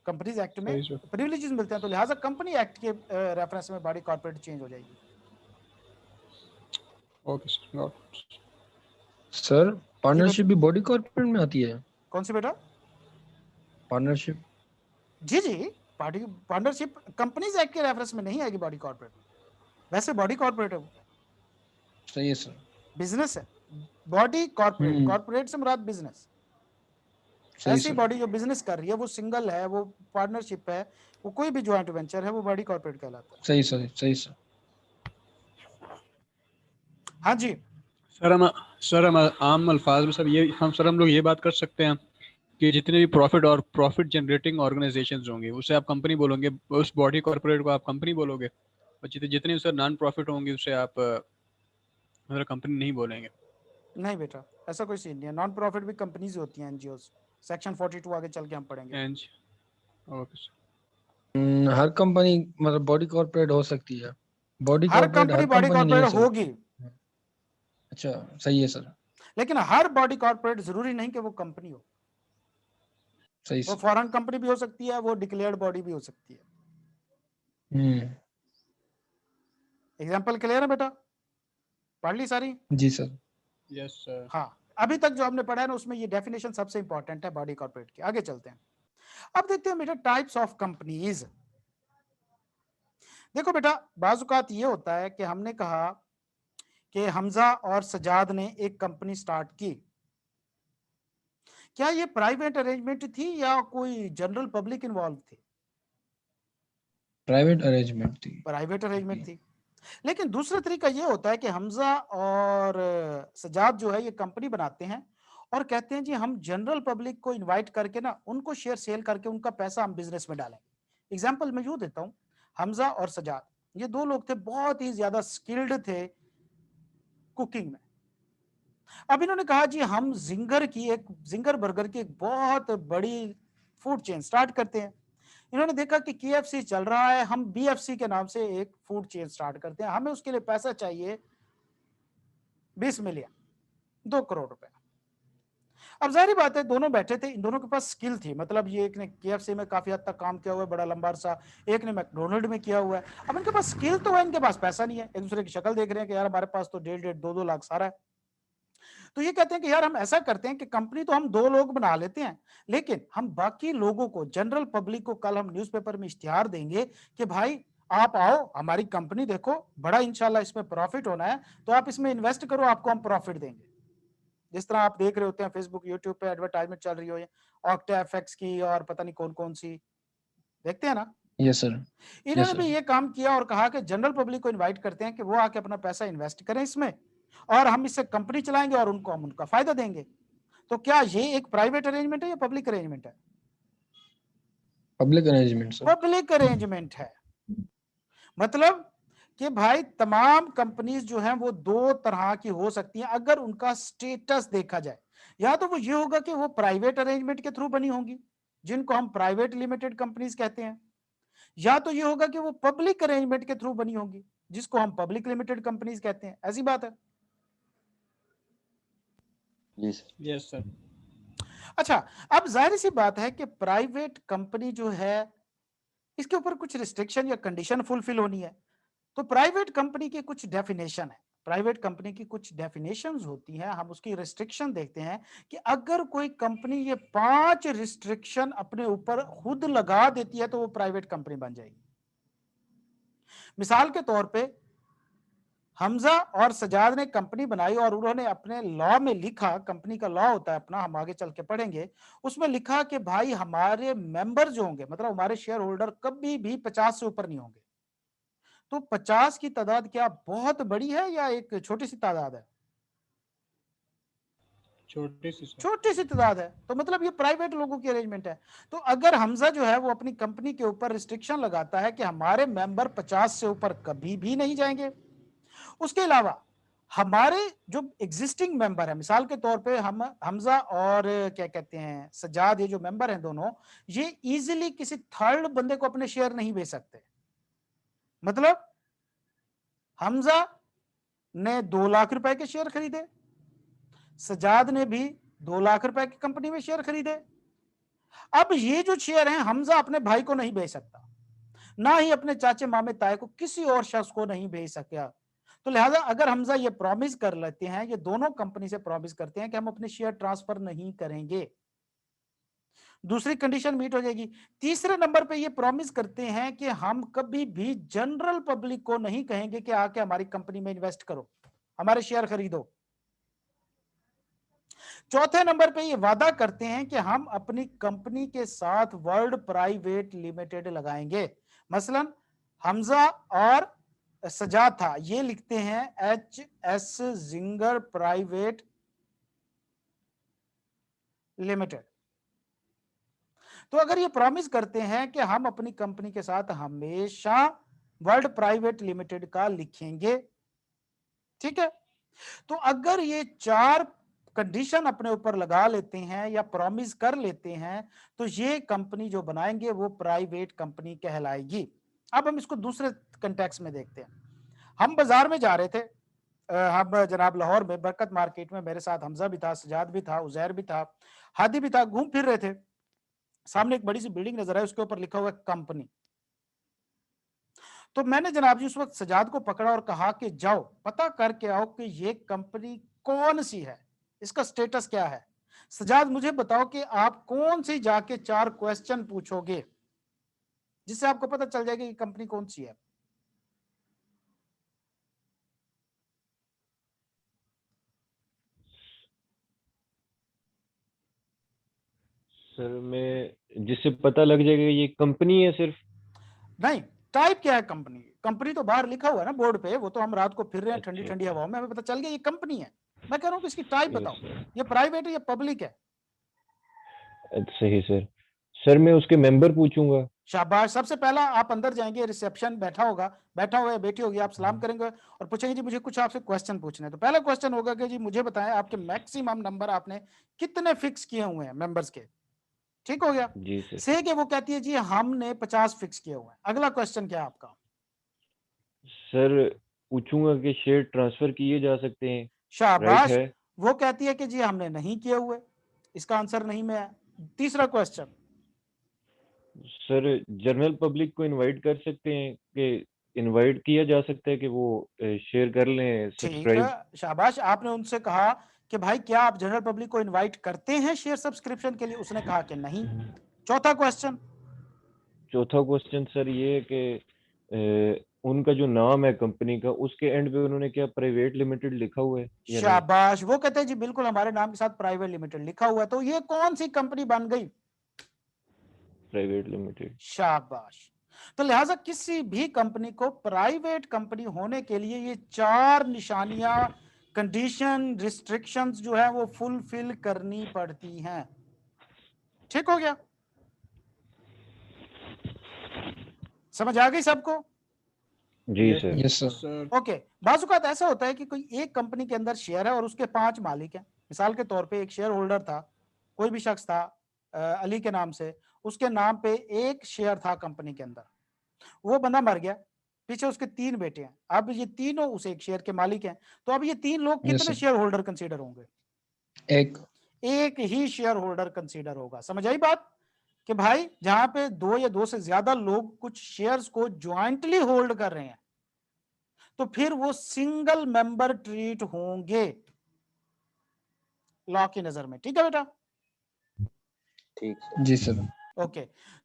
कंपनीज एक्ट में सही सर। प्रिविलेजेस मिलते हैं, तो लिहाजा कंपनी एक्ट के रेफरेंस में बॉडी कॉर्पोरेट चेंज हो जाएगी। Okay sir, got it. Sir partnership भी बॉडी कॉर्पोरेट में आती है? कौन सी बेटा? पार्टनरशिप? जी जी, पार्टनरशिप कंपनीज एक्ट के रेफरेंस में नहीं आएगी बॉडी कॉर्पोरेट, वैसे बॉडी कॉर्पोरेट है वो, सही है सर। बिजनेस है। बॉडी कॉर्पोरेट, कॉर्पोरेट से मुराद बिजनेस। ऐसी बॉडी जो बिजनेस कर रही है, वो सिंगल है, वो पार्टनरशिप है, वो कोई भी ज्वाइंट वेंचर है, वो बॉडी कॉर्पोरेट कहलाता है। सही सर, सही सर। हाँ जी सर हम आम अल्फाज में सब ये हम लोग ये बात कर सकते हैं कि जितने भी प्रॉफिट जनरेटिंग ऑर्गेनाइजेशंस होंगे उसे आप कंपनी बोलोगे, उस बॉडी कॉर्पोरेट को आप कंपनी बोलोगे, और जितने सर नॉन प्रॉफिट होंगे उसे आप मतलब कंपनी नहीं बोलेंगे। नहीं बेटा, ऐसा कोई सीन नहीं है। नॉन प्रॉफिट भी कंपनीज होती हैं, एनजीओस। सेक्शन 42 आगे चल के हम पढ़ेंगे। Okay sir. हर कंपनी मतलब बॉडी कॉर्पोरेट हो सकती है? बॉडी हर कॉर्पोरेट कंपनी हर बॉडी कंपनी नहीं हो कॉर्पोरेट सकती। होगी, अच्छा, सही है सर, लेकिन हर बॉडी कॉर्पोरेट जरूरी नहीं कि वो कंपनी हो, सही वो सर। फॉरेन कंपनी भी हो सकती है, वो डिक्लेयर्ड बॉडी भी हो सकती है। एग्जाम्पल क्लियर है बेटा? पढ़ ली सारी? जी सर। Yes sir. हाँ, अभी तक जो हमने पढ़ा है ना उसमें ये डेफिनेशन सबसे इंपॉर्टेंट है बॉडी कॉर्पोरेट की। आगे चलते हैं, अब देखते हैं बेटा टाइप्स ऑफ कंपनीज। देखो बेटा, बाजुकात ये होता है कि हमने कहा कि हमजा और सजाद ने एक कंपनी स्टार्ट की, क्या ये प्राइवेट अरेंजमेंट थी या कोई जनरल पब्लिक इन्वॉल्व थी? प्राइवेट अरेंजमेंट थी। प्राइवेट अरेंजमेंट थी। लेकिन दूसरा तरीका ये होता है कि हमजा और सजाद जो है ये कंपनी बनाते हैं और कहते हैं जी हम जनरल पब्लिक को इनवाइट करके ना उनको शेयर सेल करके उनका पैसा हम बिजनेस में डालें। एग्जांपल मैं यूं देता हूं, हमजा और सजाद ये दो लोग थे, बहुत ही ज्यादा स्किल्ड थे कुकिंग में। अब इन्होंने कहा जी हम जिंगर बर्गर की एक बहुत बड़ी फूड चेन स्टार्ट करते हैं। इन्होंने देखा कि KFC चल रहा है, हम BFC के नाम से एक फूड चेन स्टार्ट करते हैं, हमें उसके लिए पैसा चाहिए 20 मिलियन, 2 करोड़ रुपए। अब जाहिर बात है दोनों बैठे थे, इन दोनों के पास स्किल थी, मतलब ये एक ने KFC में काफी हद तक काम किया हुआ है, बड़ा लंबा अरसा, एक ने मैकडोनल्ड में किया हुआ है। अब इनके पास स्किल तो है, इनके पास पैसा नहीं है। एक दूसरे की शक्ल देख रहे हैं कि यार हमारे पास तो 1.5 2 लाख सारा है। तो ये कहते हैं कि यार हम ऐसा करते हैं कि कंपनी तो हम 2 लोग बना लेते हैं, लेकिन हम बाकी लोगों को, जनरल पब्लिक को कल हम न्यूज़पेपर में इश्तिहार देंगे कि भाई आप आओ हमारी कंपनी देखो, बड़ा इंशाल्लाह इसमें प्रॉफिट होना है, तो आप इसमें इन्वेस्ट करो, आपको हम प्रॉफिट देंगे। जिस तरह आप देख रहे होते हैं फेसबुक यूट्यूब पे एडवर्टाइजमेंट चल रही हो ऑक्टा FX की और पता नहीं कौन कौन सी, देखते हैं ना। Yes sir. यस इन्होंने भी सर। ये काम किया और कहा कि जनरल पब्लिक को इनवाइट करते हैं कि वो आके अपना पैसा इन्वेस्ट करें इसमें और हम इससे कंपनी चलाएंगे और उनको हम उनका फायदा देंगे। तो क्या ये एक प्राइवेट अरेंजमेंट है या पब्लिक अरेंजमेंट है? Public arrangement sir. Public arrangement है। मतलब कि भाई तमाम कंपनीज जो हैं वो 2 तरह की हो सकती हैं अगर उनका स्टेटस देखा जाए। या तो वो ये होगा कि वो प्राइवेट अरेंजमेंट के थ्रू बनी होंगी, जिनको हम प्राइवेट लिमिटेड कंपनीज कहते हैं, या तो ये होगा कि वो पब्लिक अरेंजमेंट के थ्रू बनी होंगी, जिसको हम पब्लिक लिमिटेड कंपनीज कहते हैं। ऐसी बात है। जी सर। Yes sir. अच्छा, अब जाहिर सी बात है कि प्राइवेट कंपनी जो है इसके ऊपर कुछ रिस्ट्रिक्शन या कंडीशन फुलफिल होनी है। तो प्राइवेट कंपनी की कुछ डेफिनेशन है, प्राइवेट कंपनी की कुछ डेफिनेशंस होती हैं, हम उसकी रिस्ट्रिक्शन देखते हैं कि अगर कोई कंपनी ये 5 रिस्ट्रिक्शन अपने ऊपर खुद लगा देती है तो वो प्राइवेट कंपनी बन जाएगी। मिसाल के तौर पे हमजा और सजाद ने कंपनी बनाई और उन्होंने अपने लॉ में लिखा, कंपनी का लॉ होता है अपना, हम आगे चल के पढ़ेंगे, उसमें लिखा कि भाई हमारे मेंबर जो होंगे, मतलब हमारे शेयर होल्डर कभी भी 50 से ऊपर नहीं होंगे। तो 50 की तादाद क्या बहुत बड़ी है या एक छोटी सी तादाद है? छोटी सी सर। छोटी सी तादाद है। तो मतलब ये प्राइवेट लोगों की अरेंजमेंट है। तो अगर हमजा जो है वो अपनी कंपनी के ऊपर रिस्ट्रिक्शन लगाता है कि हमारे मेंबर 50 से ऊपर कभी भी नहीं जाएंगे, उसके अलावा हमारे जो एग्जिस्टिंग मेंबर है, मिसाल के तौर पे हम हमजा और क्या कहते हैं सजाद, ये जो मेंबर हैं दोनों, ये इजीली किसी थर्ड बंदे को अपने शेयर नहीं बेच सकते। मतलब हमजा ने 2 लाख रुपए के शेयर खरीदे, सजाद ने भी 2 लाख रुपए की कंपनी में शेयर खरीदे। अब ये जो शेयर हैं हमजा अपने भाई को नहीं बेच सकता, ना ही अपने चाचे मामे ताए को, किसी और शख्स को नहीं भेज सका। तो लिहाजा अगर हमजा ये प्रॉमिस कर लेते हैं, ये दोनों कंपनी से प्रॉमिस करते हैं कि हम अपने शेयर ट्रांसफर नहीं करेंगे, दूसरी कंडीशन मीट हो जाएगी। तीसरे नंबर पे ये प्रॉमिस करते हैं कि हम कभी भी जनरल पब्लिक को नहीं कहेंगे कि आके हमारी कंपनी में इन्वेस्ट करो, हमारे शेयर खरीदो। चौथे नंबर पे ये वादा करते हैं कि हम अपनी कंपनी के साथ वर्ल्ड प्राइवेट लिमिटेड लगाएंगे। मसलन हमजा और सजाद था, ये लिखते हैं HS जिंगर प्राइवेट लिमिटेड। तो अगर ये प्रॉमिस करते हैं कि हम अपनी कंपनी के साथ हमेशा वर्ल्ड प्राइवेट लिमिटेड का लिखेंगे, ठीक है, तो अगर ये 4 कंडीशन अपने ऊपर लगा लेते हैं या प्रॉमिस कर लेते हैं तो ये कंपनी जो बनाएंगे वो प्राइवेट कंपनी कहलाएगी। अब हम इसको दूसरे कंटेक्स्ट में देखते हैं। हम बाजार में जा रहे थे, हम जनाब लाहौर में बरकत मार्केट में, मेरे साथ हमजा भी था, सजाद भी था, उजैर भी था, हादी भी था, घूम फिर रहे थे। सामने एक बड़ी सी बिल्डिंग नजर आई, उसके ऊपर लिखा हुआ है कंपनी। तो मैंने जनाब जी उस वक्त सजाद को पकड़ा और कहा कि जाओ पता करके आओ कि ये कंपनी कौन सी है, इसका स्टेटस क्या है। सजाद मुझे बताओ कि आप कौन सी जाके 4 क्वेश्चन पूछोगे जिससे आपको पता चल जाएगा कि कंपनी कौन सी है। सर मैं जिससे पता लग जाएगा ये कंपनी है सिर्फ। नहीं, टाइप क्या है कंपनी, कंपनी तो बाहर लिखा हुआ है ना बोर्ड पे, वो तो हम रात को फिर रहे हैं ठंडी अच्छा, ठंडी हवाओं में, हमें पता चल गया ये कंपनी है। मैं कह रहा हूँ कि इसकी टाइप यस बताओ, सर। ये प्राइवेट है या पब्लिक है। सही सर। सर मैं उसके मेंबर पूछूंगा। शाबाश। सबसे पहला आप अंदर जाएंगे, रिसेप्शन बैठा होगा या बैठी होगी, आप सलाम करेंगे और पूछेंगे जी मुझे कुछ आपसे क्वेश्चन पूछने हैं। तो पहला क्वेश्चन होगा कि जी मुझे बताएं आपके मैक्सिमम नंबर आपने कितने फिक्स किए हुए हैं मेंबर्स के। ठीक हो गया। जी सर। से के वो कहती है जी हमने 50 फिक्स किए हुए हैं। अगला क्वेश्चन क्या है आपका। सर पूछूंगा कि शेयर ट्रांसफर किए जा सकते हैं, राइट शाबाश। है। वो कहती है कि जी हमने नहीं किए हुए, इसका आंसर नहीं में है। तीसरा क्वेश्चन। सर जनरल पब्लिक को इनवाइट कर सकते हैं कि इनवाइट किया जा सकता है कि वो शेयर कर लें, ठीक है, सब्सक्राइब। शाबाश। आपने उनसे कहा कि भाई क्या आप जनरल पब्लिक को इनवाइट करते हैं शेयर सब्सक्रिप्शन के लिए, उसने कहा कि नहीं। चौथा क्वेश्चन। चौथा क्वेश्चन सर ये है कि उनका जो नाम है कंपनी का, उसके एंड पे उन्होंने क्या प्राइवेट लिमिटेड लिखा हुआ है या नहीं। शाबाश। वो कहते हैं जी बिल्कुल हमारे नाम के साथ प्राइवेट लिमिटेड लिखा हुआ है। तो ये कौन सी कंपनी बन गई। Private limited. शाबाश। तो लिहाजा किसी भी कंपनी को प्राइवेट कंपनी होने के लिए ये 4 निशानियां, कंडीशन, रिस्ट्रिक्शंस जो है वो फुलफिल करनी पड़ती हैं। ठीक हो गया, समझ आ गई सबको। जी sir. Yes sir. Sir okay. बाजुकात ऐसा होता है कि कोई एक कंपनी के अंदर शेयर है और उसके 5 मालिक हैं। मिसाल के तौर पे एक शेयर होल्डर था, कोई भी शख्स था, अली के नाम से, उसके नाम पे एक शेयर था कंपनी के अंदर। वो बंदा मर गया, पीछे उसके 3 बेटे हैं, अब ये तीनों उस एक शेयर के मालिक हैं। तो अब ये 3 लोग यस कितने सर। शेयर होल्डर कंसीडर होंगे। एक। एक ही शेयर होल्डर कंसीडर होगा। समझ आई बात कि भाई जहां पे 2 या 2 से ज्यादा लोग कुछ शेयर्स को ज्वाइंटली होल्ड कर रहे हैं तो फिर वो सिंगल मेंबर ट्रीट होंगे लॉ की नजर में। ठीक है बेटा। ठीक सर। जी सर। ओके।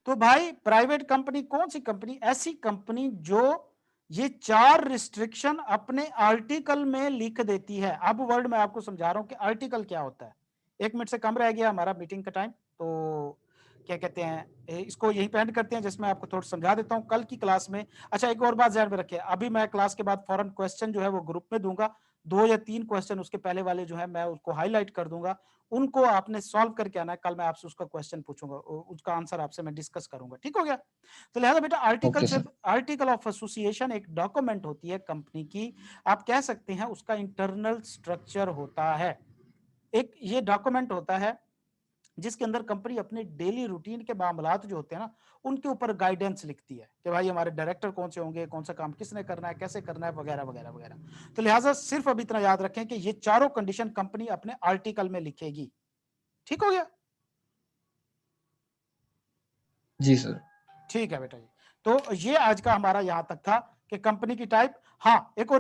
तो भाई प्राइवेट कंपनी कौन सी कंपनी, ऐसी कंपनी जो ये 4 रिस्ट्रिक्शन अपने आर्टिकल में लिख देती है। अब वर्ड मैं आपको समझा रहा हूं कि आर्टिकल क्या होता है। 1 मिनट से कम रह गया हमारा मीटिंग का टाइम, तो क्या कहते हैं इसको यहीं पे एंड करते हैं, जिसमें आपको थोड़ा समझा देता हूं कल की क्लास में। अच्छा एक और बात ध्यान में रखिए, अभी मैं क्लास के बाद फौरन क्वेश्चन जो है वो ग्रुप में दूंगा। 2 या 3 क्वेश्चन उसके पहले वाले जो है मैं उसको हाईलाइट कर दूंगा, उनको आपने सॉल्व करके आना है। कल मैं आपसे उसका क्वेश्चन पूछूंगा, उसका आंसर आपसे मैं डिस्कस करूंगा। ठीक हो गया। तो लिहाजा बेटा आर्टिकल ओके से, सर। आर्टिकल ऑफ एसोसिएशन एक डॉक्यूमेंट होती है कंपनी की, आप कह सकते हैं उसका इंटरनल स्ट्रक्चर होता है। एक ये डॉक्यूमेंट होता है जिसके अंदर कंपनी अपने डेली रूटीन के मामलात जो होते हैं ना उनके ऊपर गाइडेंस लिखती है कि भाई हमारे डायरेक्टर कौन से होंगे, कौन सा काम किसने करना है, कैसे करना है, वगैरह वगैरह वगैरह। तो लिहाजा सिर्फ अब इतना याद रखें कि ये चारों कंडीशन कंपनी अपने आर्टिकल में लिखेगी। ठीक हो गया। जी सर। ठीक है बेटा जी। तो ये आज का हमारा यहां तक था कि कंपनी की टाइप। हाँ एक और